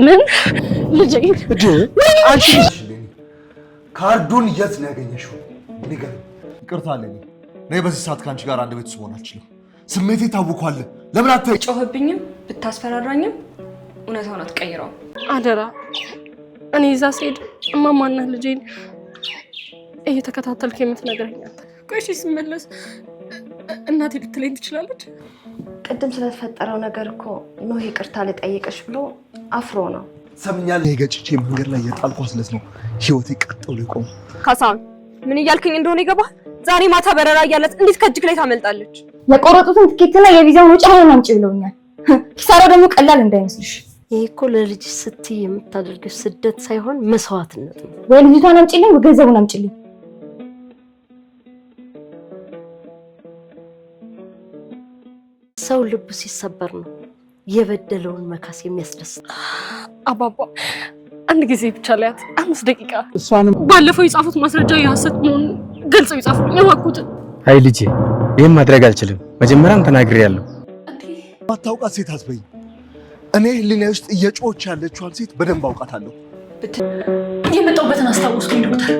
ምን ልጄ አንቺ ካርዱን የት ነው ያገኘሽው? ንገሪኝ። ይቅርታ አለኝ። ነይ በዚህ ሰዓት ካንቺ ጋር አንድ ቤት መሆን አልችልም። ስሜቴ ታውቋል። ለምን ጮህብኝም ብታስፈራራኝም እውነታውን አትቀይረውም። አደራ እኔ እዛ ስሄድ እማማና ልጄን እየተከታተልክ የምትነግረኝ አንተ። ቆይ እሺ ስመለስ እናቴ ልትለኝ ትችላለች? ቅድም ስለተፈጠረው ነገር እኮ ኖህ ይቅርታ ልጠይቅሽ ብሎ አፍሮ ነው። ሰምኛለህ? የገጭቼ መንገድ ላይ የጣልኳት ስለት ነው ህይወቴ ቀጥ ብሎ ይቆም። ካሳሁን ምን እያልከኝ እንደሆነ ይገባል? ዛሬ ማታ በረራ እያለት እንዴት ከእጅግ ላይ ታመልጣለች? የቆረጡትን ትኬትና የቪዛውን ወጪ አሁን አምጪ ብለውኛል። ኪሳራው ደግሞ ቀላል እንዳይመስልሽ። ይሄ እኮ ለልጅ ስትይ የምታደርገው ስደት ሳይሆን መስዋዕትነት ነው። ወይ ልጅቷን አምጪልኝ ወይ ገንዘቡን አምጪልኝ። ሰው ልብ ሲሰበር ነው የበደለውን መካስ የሚያስደስት። አባባ አንድ ጊዜ ብቻ ላያት 5 ደቂቃ። እሷንም ባለፈው የጻፉት ማስረጃ የሐሰት መሆኑን ገልጸው ይጻፉልኝ ያዋቁትን። አይ ልጄ ይሄን ማድረግ አልችልም። መጀመሪያም ተናግሬያለሁ። ማታውቃት ሴት አትበይ። እኔ ህሊናዬ ውስጥ እየጮች ያለችዋን ሴት በደንብ አውቃታለሁ። የመጣሁበትን አስታወስኩኝ ዶክተር።